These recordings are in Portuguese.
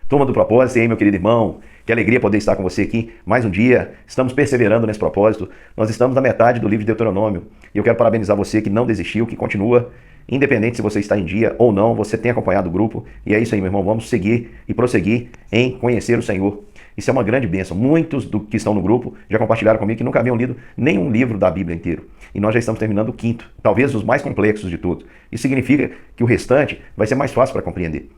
Turma do propósito, e aí, meu querido irmão, que alegria poder estar com você aqui mais um dia. Estamos perseverando nesse propósito. Nós estamos na metade do livro de Deuteronômio e eu quero parabenizar você que não desistiu, que continua, independente se você está em dia ou não, você tem acompanhado o grupo. E é isso aí, meu irmão, vamos seguir e prosseguir em conhecer o Senhor. Isso é uma grande bênção. Muitos do que estão no grupo já compartilharam comigo que nunca haviam lido nenhum livro da Bíblia inteiro. E nós já estamos terminando o quinto, talvez os mais complexos de todos. Isso significa que o restante vai ser mais fácil para compreender.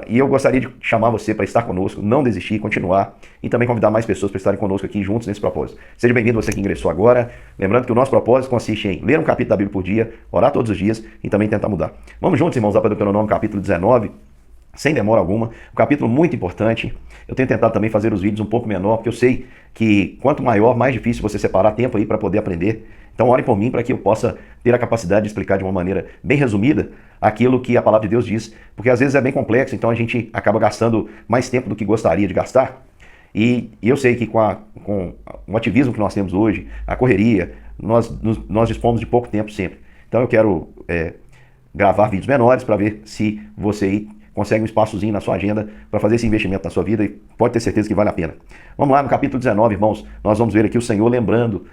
E eu gostaria de chamar você para estar conosco, não desistir, continuar e também convidar mais pessoas para estarem conosco aqui juntos nesse propósito. Seja bem-vindo você que ingressou agora. Lembrando que o nosso propósito consiste em ler um capítulo da Bíblia por dia, orar todos os dias e também tentar mudar. Vamos juntos, irmãos, lá para Deuteronômio capítulo 19. Sem demora alguma, um capítulo muito importante. Eu tenho tentado também fazer os vídeos um pouco menor, porque eu sei que quanto maior, mais difícil você separar tempo aí para poder aprender. Então ore por mim para que eu possa ter a capacidade de explicar de uma maneira bem resumida aquilo que a palavra de Deus diz, porque às vezes é bem complexo, então a gente acaba gastando mais tempo do que gostaria de gastar. E eu sei que com o ativismo que nós temos hoje, a correria, nós dispomos de pouco tempo sempre. Então eu quero gravar vídeos menores para ver se você aí consegue um espaçozinho na sua agenda para fazer esse investimento na sua vida e pode ter certeza que vale a pena. Vamos lá no capítulo 19, irmãos, nós vamos ver aqui o Senhor lembrando,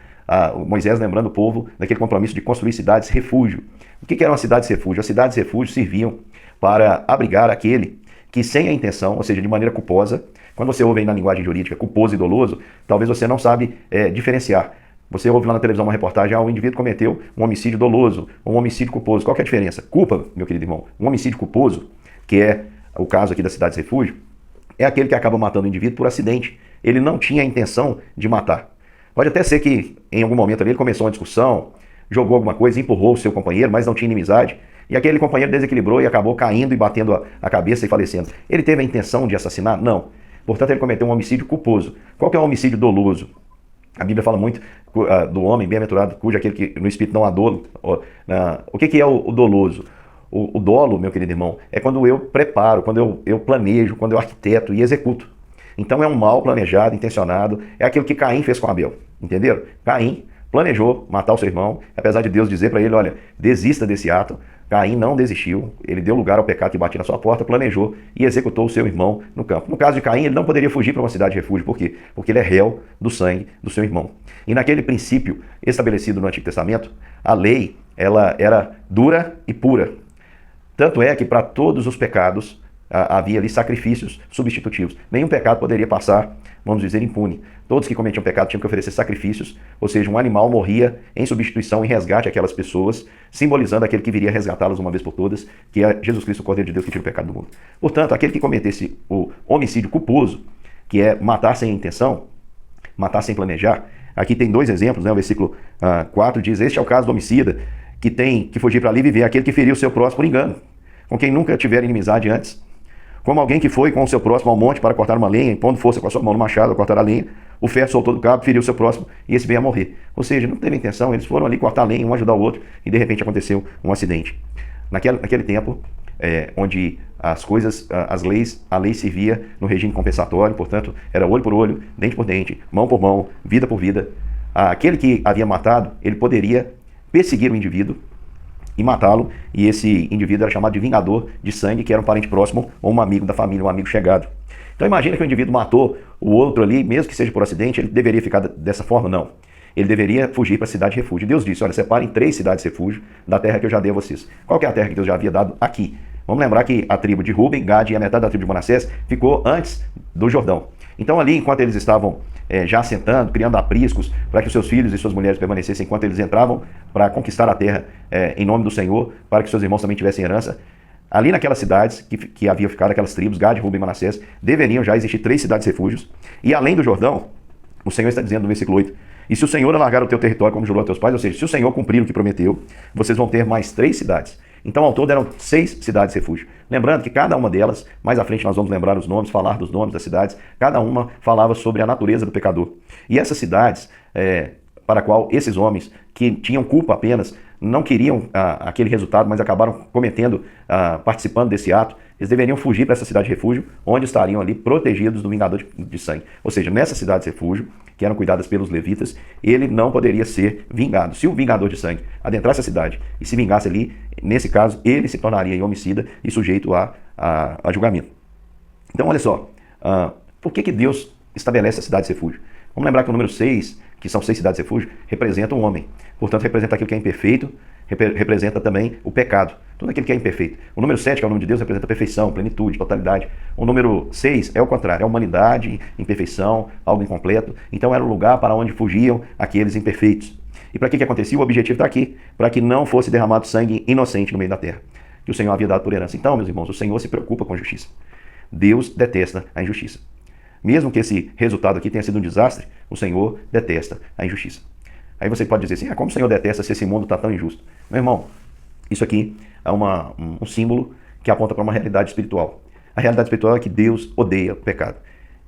Moisés lembrando o povo daquele compromisso de construir cidades refúgio. O que eram as cidades refúgio? As cidades refúgio serviam para abrigar aquele que sem a intenção, ou seja, de maneira culposa, quando você ouve aí na linguagem jurídica culposo e doloso, talvez você não sabe diferenciar. Você ouve lá na televisão uma reportagem, o indivíduo cometeu um homicídio doloso ou um homicídio culposo. Qual que é a diferença? Culpa, meu querido irmão, um homicídio culposo, que é o caso aqui das cidades refúgio, é aquele que acaba matando o indivíduo por acidente. Ele não tinha a intenção de matar. Pode até ser que em algum momento ali ele começou uma discussão, jogou alguma coisa, empurrou o seu companheiro, mas não tinha inimizade, e aquele companheiro desequilibrou e acabou caindo e batendo a cabeça e falecendo. Ele teve a intenção de assassinar? Não. Portanto, ele cometeu um homicídio culposo. Qual que é o homicídio doloso? A Bíblia fala muito do homem bem-aventurado, cujo aquele que no espírito não há dolo. O que é o doloso? O dolo, meu querido irmão, é quando eu preparo, quando eu planejo, quando eu arquiteto e executo. Então é um mal planejado, intencionado, é aquilo que Caim fez com Abel, entenderam? Caim planejou matar o seu irmão, apesar de Deus dizer para ele, olha, desista desse ato. Caim não desistiu, ele deu lugar ao pecado que batia na sua porta, planejou e executou o seu irmão no campo. No caso de Caim, ele não poderia fugir para uma cidade de refúgio, por quê? Porque ele é réu do sangue do seu irmão. E naquele princípio estabelecido no Antigo Testamento, a lei ela era dura e pura. Tanto é que para todos os pecados havia ali sacrifícios substitutivos. Nenhum pecado poderia passar, vamos dizer, impune. Todos que cometiam pecado tinham que oferecer sacrifícios, ou seja, um animal morria em substituição, em resgate àquelas pessoas, simbolizando aquele que viria resgatá-las uma vez por todas, que é Jesus Cristo, o Cordeiro de Deus que tira o pecado do mundo. Portanto, aquele que cometesse o homicídio culposo, que é matar sem intenção, matar sem planejar, aqui tem dois exemplos, né? O versículo 4 diz, este é o caso do homicida, que tem que fugir para ali viver, aquele que feriu o seu próximo por engano, com quem nunca tiver inimizade antes, como alguém que foi com o seu próximo ao monte para cortar uma lenha, pondo força com a sua mão no machado a cortar a lenha, o ferro soltou do cabo, feriu o seu próximo e esse veio a morrer. Ou seja, não teve intenção, eles foram ali cortar a lenha, um ajudar o outro e de repente aconteceu um acidente. Naquele tempo, onde a lei servia no regime compensatório, portanto, era olho por olho, dente por dente, mão por mão, vida por vida. Aquele que havia matado, ele poderia perseguir o indivíduo e matá-lo, e esse indivíduo era chamado de vingador de sangue, que era um parente próximo ou um amigo da família, um amigo chegado. Então imagina que o indivíduo matou o outro ali, mesmo que seja por acidente, ele deveria ficar dessa forma? Não. Ele deveria fugir para a cidade de refúgio. Deus disse, olha, separem 3 cidades de refúgio da terra que eu já dei a vocês. Qual que é a terra que Deus já havia dado? Aqui. Vamos lembrar que a tribo de Ruben, Gad e a metade da tribo de Manassés ficou antes do Jordão. Então ali, enquanto eles estavam já assentando, criando apriscos para que os seus filhos e suas mulheres permanecessem enquanto eles entravam para conquistar a terra em nome do Senhor, para que seus irmãos também tivessem herança, ali naquelas cidades que haviam ficado, aquelas tribos, Gad, Ruben e Manassés, deveriam já existir 3 cidades refúgios. E além do Jordão, o Senhor está dizendo no versículo 8, e se o Senhor alargar o teu território como jurou a teus pais, ou seja, se o Senhor cumprir o que prometeu, vocês vão ter mais 3 cidades. Então, ao todo, eram 6 cidades refúgio. Lembrando que cada uma delas, mais à frente nós vamos lembrar os nomes, falar dos nomes das cidades, cada uma falava sobre a natureza do pecador. E essas cidades, para a qual esses homens, que tinham culpa apenas, não queriam aquele resultado, mas acabaram cometendo, participando desse ato, eles deveriam fugir para essa cidade de refúgio, onde estariam ali protegidos do vingador de sangue. Ou seja, nessas cidades de refúgio, que eram cuidadas pelos levitas, ele não poderia ser vingado. Se o vingador de sangue adentrasse a cidade e se vingasse ali, nesse caso, ele se tornaria homicida e sujeito a julgamento. Então, olha só, Por que Deus estabelece as cidades refúgio? Vamos lembrar que o número 6, que são 6 cidades refúgio, representa um homem. Portanto, representa aquilo que é imperfeito, representa também o pecado, tudo aquilo que é imperfeito. O número 7, que é o nome de Deus, representa perfeição, plenitude, totalidade. O número 6 é o contrário, é a humanidade, imperfeição, algo incompleto. Então era o lugar para onde fugiam aqueles imperfeitos. E para que acontecia? O objetivo está aqui, para que não fosse derramado sangue inocente no meio da terra, que o Senhor havia dado por herança. Então, meus irmãos, o Senhor se preocupa com a justiça. Deus detesta a injustiça. Mesmo que esse resultado aqui tenha sido um desastre, o Senhor detesta a injustiça. Aí você pode dizer assim, como o Senhor detesta se esse mundo está tão injusto? Meu irmão, isso aqui é um símbolo que aponta para uma realidade espiritual. A realidade espiritual é que Deus odeia o pecado.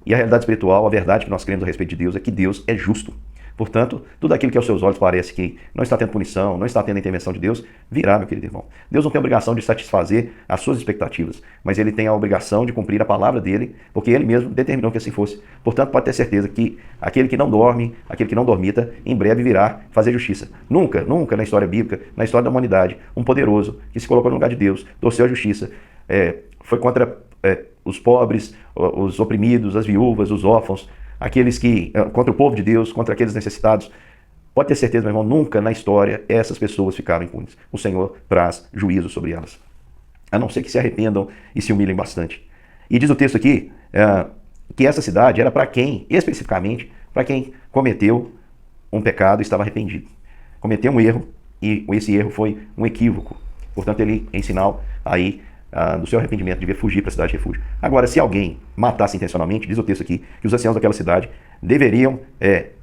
E a realidade espiritual, a verdade que nós cremos a respeito de Deus é que Deus é justo. Portanto, tudo aquilo que aos seus olhos parece que não está tendo punição, não está tendo a intervenção de Deus, virá, meu querido irmão. Deus não tem a obrigação de satisfazer as suas expectativas, mas Ele tem a obrigação de cumprir a palavra dele, porque Ele mesmo determinou que assim fosse. Portanto, pode ter certeza que aquele que não dorme, aquele que não dormita, em breve virá fazer justiça. Nunca, nunca na história bíblica, na história da humanidade, um poderoso que se colocou no lugar de Deus, torceu a justiça, foi contra os pobres, os oprimidos, as viúvas, os órfãos, aqueles que, contra o povo de Deus, contra aqueles necessitados. Pode ter certeza, meu irmão, nunca na história essas pessoas ficaram impunes. O Senhor traz juízo sobre elas, a não ser que se arrependam e se humilhem bastante. E diz o texto aqui que essa cidade era para quem, especificamente, para quem cometeu um pecado e estava arrependido. Cometeu um erro e esse erro foi um equívoco. Portanto, ele, em sinal aí do seu arrependimento, devia fugir para a cidade de refúgio. Agora, se alguém matasse intencionalmente, diz o texto aqui, que os anciãos daquela cidade deveriam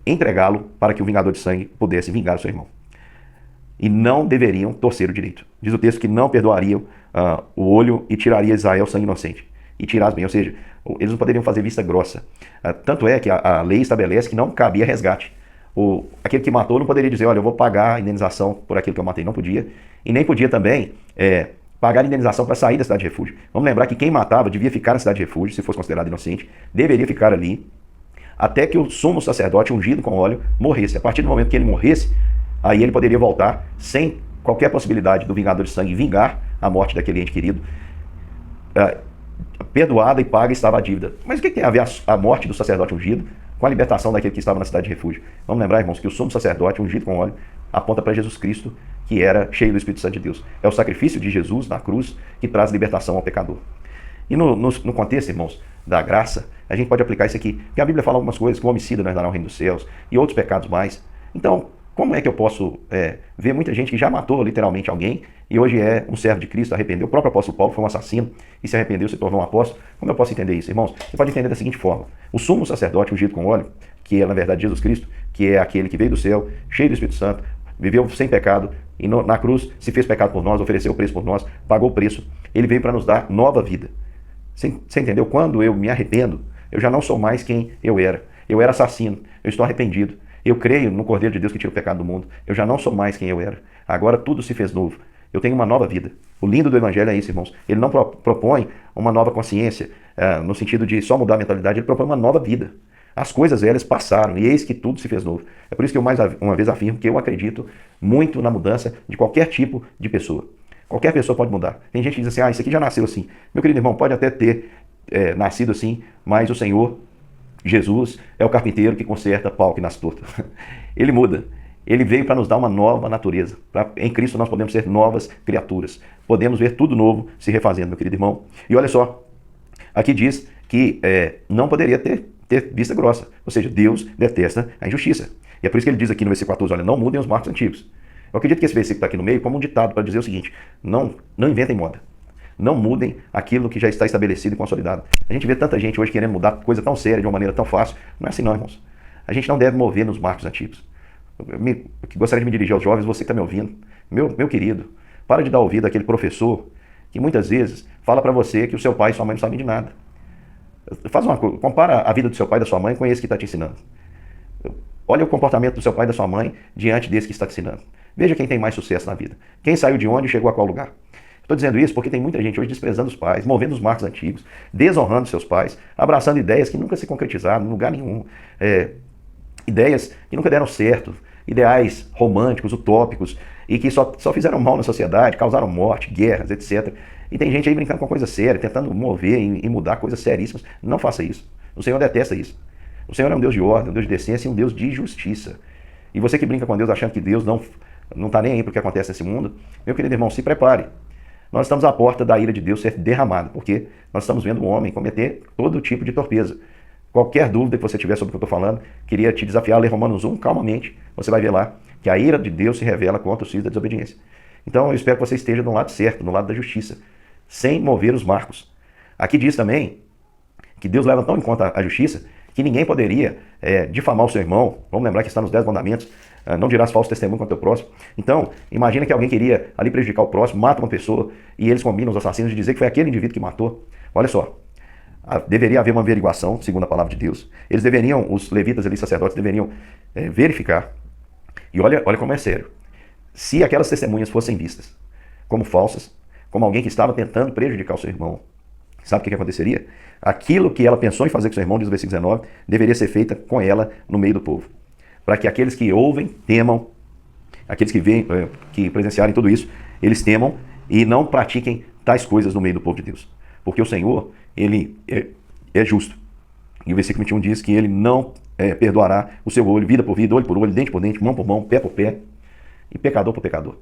entregá-lo para que o vingador de sangue pudesse vingar o seu irmão. E não deveriam torcer o direito. Diz o texto que não perdoariam o olho e tiraria Israel sangue inocente. E tirar as bem, ou seja, eles não poderiam fazer vista grossa. Tanto é que a lei estabelece que não cabia resgate. Aquele que matou não poderia dizer, olha, eu vou pagar a indenização por aquilo que eu matei. Não podia. E nem podia também pagar a indenização para sair da cidade de refúgio. Vamos lembrar que quem matava devia ficar na cidade de refúgio, se fosse considerado inocente, deveria ficar ali, até que o sumo sacerdote, ungido com óleo, morresse. A partir do momento que ele morresse, aí ele poderia voltar, sem qualquer possibilidade do vingador de sangue vingar a morte daquele ente querido. Perdoada e paga estava a dívida. Mas o que tem a ver a morte do sacerdote ungido com a libertação daquele que estava na cidade de refúgio? Vamos lembrar, irmãos, que o sumo sacerdote, ungido com óleo, aponta para Jesus Cristo, que era cheio do Espírito Santo de Deus. É o sacrifício de Jesus na cruz que traz libertação ao pecador. E no contexto, irmãos, da graça, a gente pode aplicar isso aqui. Porque a Bíblia fala algumas coisas, que o homicida não herdará o reino dos céus, e outros pecados mais. Então, como é que eu posso ver muita gente que já matou literalmente alguém, e hoje é um servo de Cristo, arrependeu? O próprio apóstolo Paulo foi um assassino, e se arrependeu, se tornou um apóstolo. Como eu posso entender isso, irmãos? Você pode entender da seguinte forma. O sumo sacerdote ungido com óleo, que é, na verdade, Jesus Cristo, que é aquele que veio do céu, cheio do Espírito Santo, viveu sem pecado, e na cruz se fez pecado por nós, ofereceu o preço por nós, pagou o preço. Ele veio para nos dar nova vida. Você entendeu? Quando eu me arrependo, eu já não sou mais quem eu era. Eu era assassino, eu estou arrependido. Eu creio no Cordeiro de Deus que tira o pecado do mundo. Eu já não sou mais quem eu era. Agora tudo se fez novo. Eu tenho uma nova vida. O lindo do Evangelho é isso, irmãos. Ele não propõe uma nova consciência, no sentido de só mudar a mentalidade, ele propõe uma nova vida. As coisas velhas passaram e eis que tudo se fez novo. É por isso que eu mais uma vez afirmo que eu acredito muito na mudança de qualquer tipo de pessoa. Qualquer pessoa pode mudar. Tem gente que diz assim, isso aqui já nasceu assim. Meu querido irmão, pode até ter nascido assim, mas o Senhor, Jesus, é o carpinteiro que conserta pau que nasce torto. Ele muda. Ele veio para nos dar uma nova natureza. Em Cristo nós podemos ser novas criaturas. Podemos ver tudo novo se refazendo, meu querido irmão. E olha só, aqui diz que não poderia ter vista grossa. Ou seja, Deus detesta a injustiça. E é por isso que ele diz aqui no versículo 14, olha, não mudem os marcos antigos. Eu acredito que esse versículo está aqui no meio como um ditado para dizer o seguinte, não inventem moda. Não mudem aquilo que já está estabelecido e consolidado. A gente vê tanta gente hoje querendo mudar coisa tão séria de uma maneira tão fácil. Não é assim não, irmãos. A gente não deve mover nos marcos antigos. Eu gostaria de me dirigir aos jovens, você que está me ouvindo. Meu querido, para de dar ouvido àquele professor que muitas vezes fala para você que o seu pai e sua mãe não sabem de nada. Faz uma coisa, compara a vida do seu pai e da sua mãe com esse que está te ensinando. Olha o comportamento do seu pai e da sua mãe diante desse que está te ensinando. Veja quem tem mais sucesso na vida. Quem saiu de onde e chegou a qual lugar. Estou dizendo isso porque tem muita gente hoje desprezando os pais, movendo os marcos antigos, desonrando seus pais, abraçando ideias que nunca se concretizaram em lugar nenhum. Ideias que nunca deram certo, ideais românticos, utópicos, e que só fizeram mal na sociedade, causaram morte, guerras, etc. E tem gente aí brincando com coisa séria, tentando mover e mudar coisas seríssimas. Não faça isso. O Senhor detesta isso. O Senhor é um Deus de ordem, um Deus de decência e um Deus de justiça. E você que brinca com Deus achando que Deus não está nem aí para o que acontece nesse mundo, meu querido irmão, se prepare. Nós estamos à porta da ira de Deus ser derramada, porque nós estamos vendo um homem cometer todo tipo de torpeza. Qualquer dúvida que você tiver sobre o que eu estou falando, queria te desafiar a ler Romanos 1 calmamente. Você vai ver lá que a ira de Deus se revela contra os filhos da desobediência. Então eu espero que você esteja do lado certo, no lado da justiça, sem mover os marcos. Aqui diz também que Deus leva tão em conta a justiça que ninguém poderia difamar o seu irmão. Vamos lembrar que está nos 10 mandamentos. Não dirás falso testemunho contra o teu próximo. Então, imagina que alguém queria ali prejudicar o próximo, mata uma pessoa e eles combinam, os assassinos, de dizer que foi aquele indivíduo que matou. Olha só, deveria haver uma averiguação, segundo a palavra de Deus. Eles deveriam, os levitas ali, sacerdotes, deveriam verificar. E olha como é sério. Se aquelas testemunhas fossem vistas como falsas, como alguém que estava tentando prejudicar o seu irmão, sabe o que aconteceria? Aquilo que ela pensou em fazer com seu irmão, diz o versículo 19, deveria ser feita com ela no meio do povo. Para que aqueles que ouvem, temam, aqueles que veem, que presenciarem tudo isso, eles temam e não pratiquem tais coisas no meio do povo de Deus. Porque o Senhor, ele é justo. E o versículo 21 diz que ele não perdoará o seu olho, vida por vida, olho por olho, dente por dente, mão por mão, pé por pé, e pecador por pecador.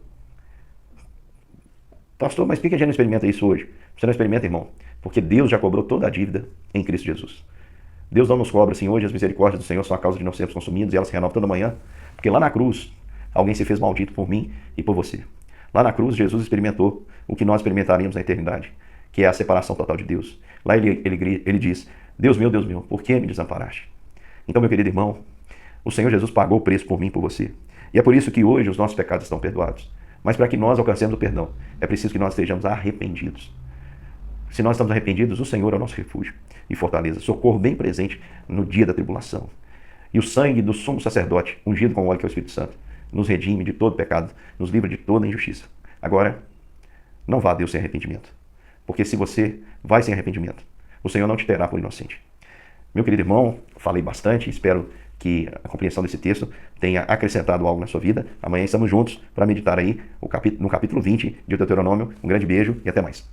Pastor, mas por que a gente não experimenta isso hoje? Você não experimenta, irmão? Porque Deus já cobrou toda a dívida em Cristo Jesus. Deus não nos cobra assim hoje, as misericórdias do Senhor são a causa de não sermos consumidos e elas se renovam toda manhã. Porque lá na cruz, alguém se fez maldito por mim e por você. Lá na cruz, Jesus experimentou o que nós experimentaríamos na eternidade, que é a separação total de Deus. Lá ele diz, Deus meu, por que me desamparaste? Então, meu querido irmão, o Senhor Jesus pagou o preço por mim e por você. E é por isso que hoje os nossos pecados estão perdoados. Mas para que nós alcancemos o perdão, é preciso que nós estejamos arrependidos. Se nós estamos arrependidos, o Senhor é o nosso refúgio e fortaleza, socorro bem presente no dia da tribulação. E o sangue do sumo sacerdote, ungido com o óleo que é o Espírito Santo, nos redime de todo pecado, nos livra de toda injustiça. Agora, não vá a Deus sem arrependimento. Porque se você vai sem arrependimento, o Senhor não te terá por inocente. Meu querido irmão, falei bastante, espero que a compreensão desse texto tenha acrescentado algo na sua vida. Amanhã estamos juntos para meditar aí no capítulo 20 de Deuteronômio. Um grande beijo e até mais.